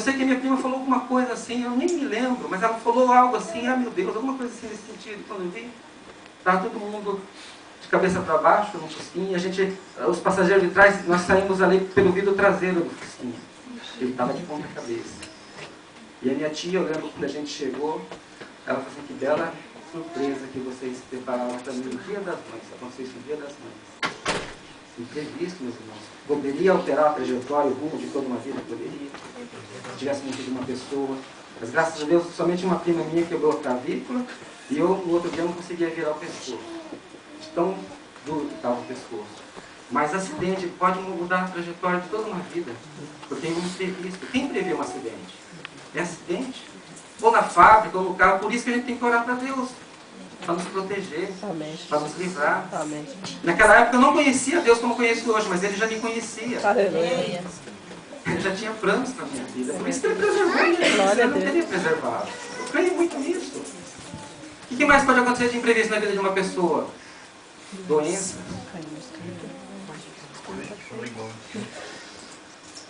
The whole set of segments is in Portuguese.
sei que a minha prima falou alguma coisa assim, eu nem me lembro, mas ela falou algo assim, ah meu Deus, alguma coisa assim nesse sentido. Quando eu vi, estava todo mundo de cabeça para baixo, no Fusquinha, os passageiros de trás, nós saímos ali pelo vidro traseiro do Fusquinha. Ele estava de ponta cabeça. E a minha tia, eu lembro quando a gente chegou, ela falou assim, que bela surpresa que vocês prepararam para mim no Dia das Mães. Aconteceu isso no Dia das Mães. Imprevisto, meus irmãos. Poderia alterar a trajetória, o rumo de toda uma vida? Poderia. Se tivesse morrido uma pessoa. Mas graças a Deus, somente uma prima minha quebrou a clavícula e eu, no outro dia, não conseguia virar o pescoço. De tão duro que estava o pescoço. Mas acidente pode mudar a trajetória de toda uma vida. Porque é um imprevisto. Quem prevê um acidente? É acidente. Ou na fábrica, ou no carro. Por isso que a gente tem que orar para Deus. Para nos proteger, para nos livrar. Amém. Naquela época eu não conhecia Deus como conheço hoje, mas Ele já me conhecia. Aleluia. Ele já tinha planos na minha vida. Por isso que Ele preservou a minha vida. Ele não teria preservado. Eu creio muito nisso. O que mais pode acontecer de imprevisto na vida de uma pessoa? Doença.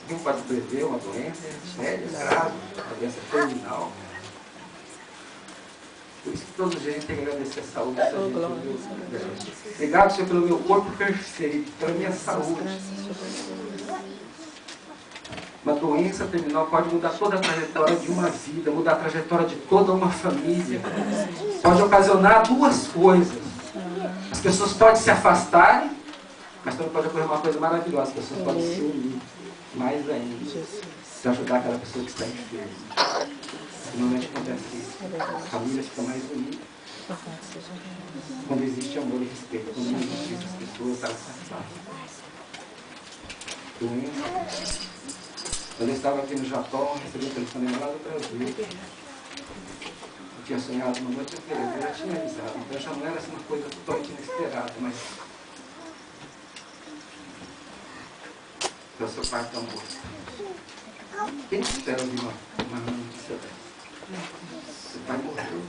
Quem pode prever uma doença séria, grave, uma doença terminal? Por isso que todos os dias a gente tem que agradecer a saúde. Obrigado, Senhor, pelo meu corpo perfeito, pela minha saúde. Uma doença terminal pode mudar toda a trajetória de uma vida, mudar a trajetória de toda uma família. Pode ocasionar duas coisas. As pessoas podem se afastarem, mas também pode ocorrer uma coisa maravilhosa. As pessoas podem se unir mais ainda, para ajudar aquela pessoa que está enferma. Normalmente acontece isso. A família fica mais unida. Quando existe amor e respeito, quando não existe isso, as pessoas elas se afastam. Doença. Quando eu estava aqui no Japão, recebi um telefonema lá do Brasil. Eu tinha sonhado uma noite inteira, eu já tinha avisado. Então já não era assim uma coisa totalmente inesperada, mas o seu pai está morto. Quem espera ouvir uma notícia dessa? Seu pai morreu.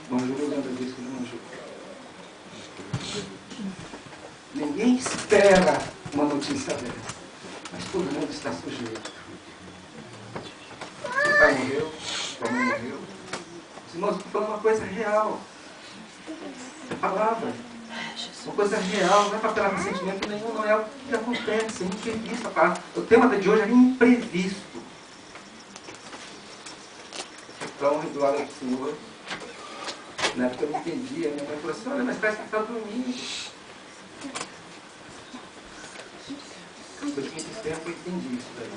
Manjou, eu lembro disso quando manjou. Ninguém espera uma notícia dessa, mas todo mundo está sujeito. Seu pai morreu, sua mãe morreu. Os irmãos estão falando uma coisa real. É palavra. Uma coisa real, não é para apelar com sentimento nenhum, não é o que acontece, é imprevisto. O tema de hoje é imprevisto. Então, glória ao Senhor. Na época eu não entendia, minha mãe falou assim, olha, mas parece que está dormindo. Depois de muito tempo eu entendi isso daí.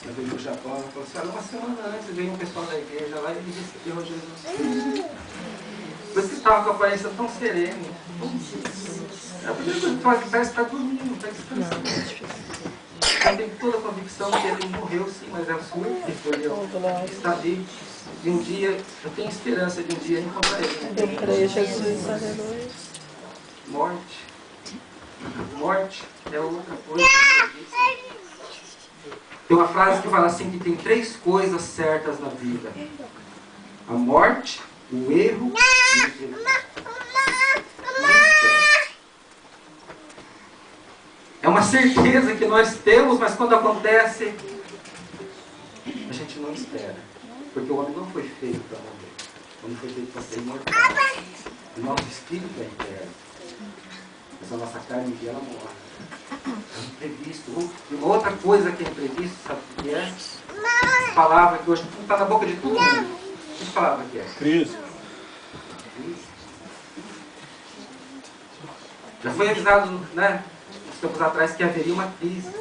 Eu veio no Japão, ela falou assim, olha, uma semana antes veio um pessoal da igreja lá e ele recebeu Jesus. Por isso que estava com a aparência tão serena. É por isso que parece que está dormindo, está descansando. Eu tenho toda a convicção que ele morreu sim, mas é o Senhor que escolheu. Está vivo. De um dia, eu tenho esperança de um dia encontrar ele. Eu creio, Jesus, aleluia. Morte. Morte é outra coisa. Tem uma frase que fala assim, que tem 3 coisas certas na vida. A morte, o erro e o imprevisto. É uma certeza que nós temos, mas quando acontece, a gente não espera. Porque o homem não foi feito para morrer. O homem foi feito para ser imortal. O nosso espírito é eterno. Mas a nossa carne ela morre. É imprevisto. Uma outra coisa que é imprevisto, sabe o que é? Essa palavra que hoje está na boca de todo mundo. Que palavra que é? Crise. Já foi avisado, né, uns tempos atrás que haveria uma crise.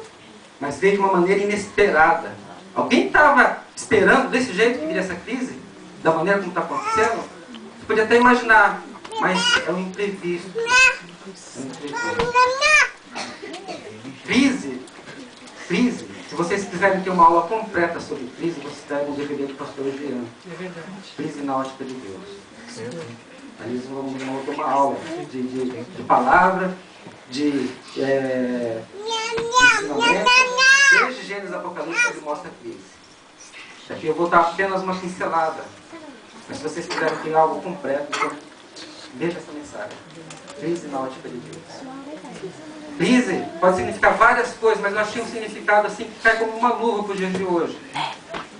Mas veio de uma maneira inesperada. Alguém estava esperando desse jeito que viria essa crise? Da maneira como está acontecendo? Você podia até imaginar, mas é um imprevisto. É um imprevisto. Crise. Se vocês quiserem ter uma aula completa sobre crise, vocês devem DVD do pastor Jean. Crise na ótica de Deus. Aí eles vão ter uma aula de palavra, de ensinamento. Desde Gênesis Apocalipse ele mostra a crise. Aqui eu vou dar apenas uma pincelada. Mas se vocês quiserem ter algo completo, então veja essa mensagem. Crise na ótica de Deus. Crise pode significar várias coisas, mas eu achei um significado assim que cai como uma luva para o dia de hoje.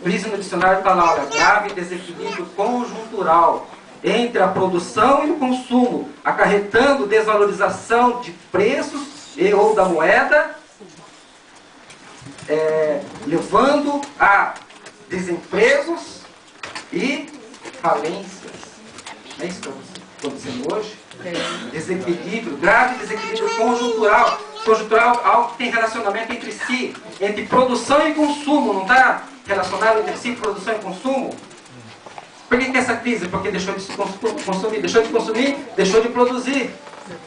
Crise no dicionário está lá, olha, grave desequilíbrio conjuntural entre a produção e o consumo, acarretando desvalorização de preços e ou da moeda, levando a desempregos e falências. É isso que está acontecendo hoje? Desequilíbrio, grave desequilíbrio conjuntural. Conjuntural, algo que tem relacionamento entre si, entre produção e consumo, não está relacionado entre si, produção e consumo? Por que essa crise? Porque deixou de se consumir, deixou de consumir, deixou de produzir.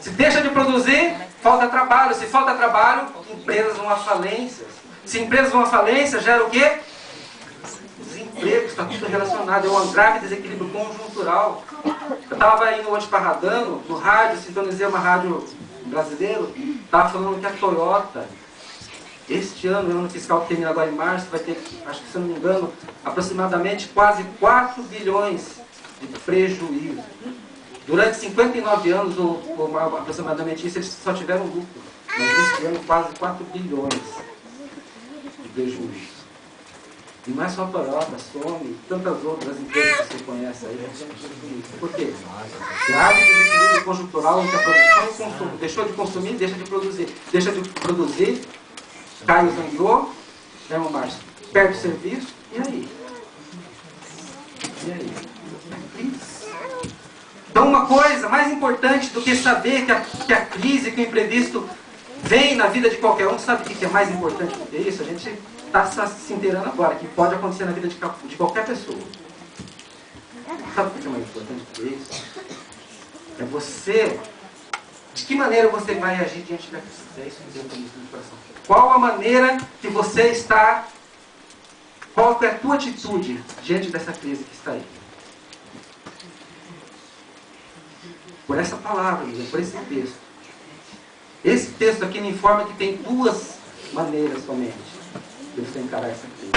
Se deixa de produzir, falta trabalho. Se falta trabalho, empresas vão à falência. Se empresas vão à falência, gera o quê? Desemprego, está tudo relacionado. É um grave desequilíbrio conjuntural. Eu estava indo hoje para Radano, no rádio, sintonizei uma rádio brasileira, estava falando que a Toyota, este ano, o ano fiscal que termina agora em março, vai ter, acho que se não me engano, aproximadamente quase 4 bilhões de prejuízo. Durante 59 anos, ou aproximadamente isso, eles só tiveram lucro. Mas este ano, quase 4 bilhões de prejuízo. E não é só a Toyota, a Sony, tantas outras empresas que você conhece aí. Por quê? Grave desequilíbrio conjuntural entre a produção e o consumo. Deixou de consumir, deixa de produzir. Deixa de produzir, cai o zangueô, né, Márcio? Perde o serviço, e aí? E aí? Então, uma coisa mais importante do que saber que a crise, que o imprevisto vem na vida de qualquer um, sabe o que é mais importante do que isso? A gente está se inteirando agora, que pode acontecer na vida de qualquer pessoa. Sabe o que é mais importante do que isso? É você, de que maneira você vai agir diante da crise? É isso que Deus tem no coração. Qual a maneira que você está, qual é a tua atitude diante dessa crise que está aí? Por essa palavra, por esse texto. Esse texto aqui me informa que tem duas maneiras somente de você encarar essa crise.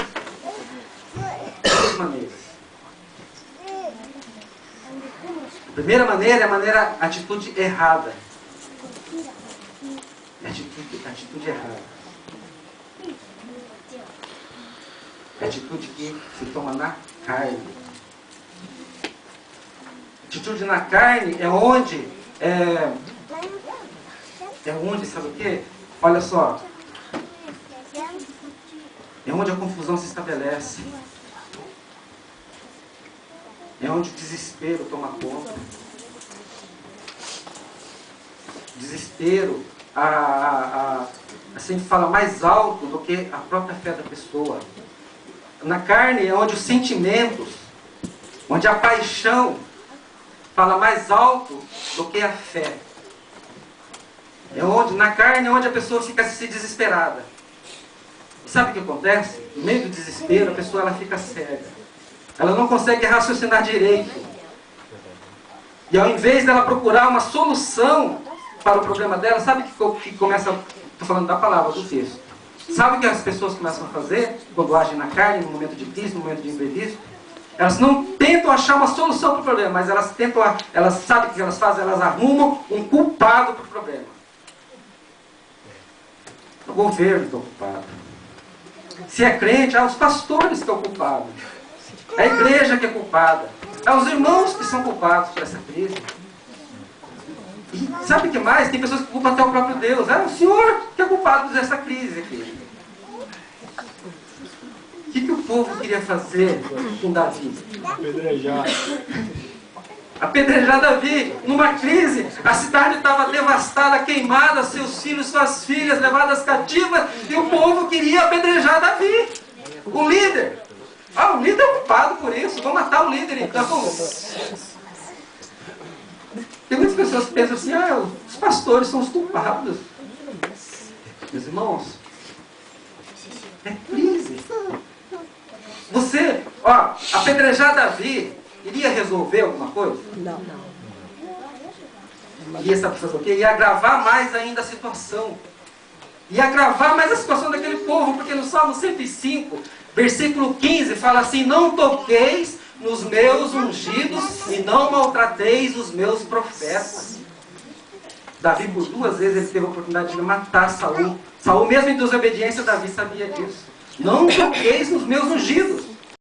Duas maneiras. A primeira maneira é a atitude errada. Atitude errada. É a atitude que se toma na carne. Atitude na carne é onde, sabe o quê? Olha só. É onde a confusão se estabelece. É onde o desespero toma conta. Desespero, assim, fala mais alto do que a própria fé da pessoa. Na carne é onde os sentimentos, onde a paixão fala mais alto do que a fé. Na carne é onde a pessoa fica se desesperada. E sabe o que acontece? No meio do desespero, a pessoa ela fica cega. Ela não consegue raciocinar direito. E ao invés dela procurar uma solução para o problema dela, sabe o que começa... Estou falando da palavra, do texto. Sabe o que as pessoas começam a fazer quando agem na carne, no momento de crise, no momento de imprevisto? Elas não tentam achar uma solução para o problema, mas elas sabem o que elas fazem? Elas arrumam um culpado para o problema. O governo está ocupado. Se é crente, os pastores que estão culpados. É a igreja que é culpada. É os irmãos que são culpados por essa crise. E sabe o que mais? Tem pessoas que culpam até o próprio Deus. É o Senhor que é culpado dessa crise aqui. O que o povo queria fazer com Davi? Apedrejar. Apedrejar Davi. Numa crise, a cidade estava devastada, queimada, seus filhos, suas filhas levadas cativas, e o povo queria apedrejar Davi. O líder. O líder é culpado por isso. Vamos matar o líder então. Tem muitas pessoas que pensam assim, os pastores são os culpados. Meus irmãos, é crise. Você, apedrejar Davi, iria resolver alguma coisa? Não. Iria, sabe fazer o quê? Ia agravar mais ainda a situação. Ia agravar mais a situação daquele povo, porque no Salmo 105, versículo 15, fala assim: não toqueis nos meus ungidos e não maltrateis os meus profetas. Davi, por 2 vezes, ele teve a oportunidade de matar Saul. Saul, mesmo em desobediência, Davi sabia disso. Não toqueis nos meus ungidos.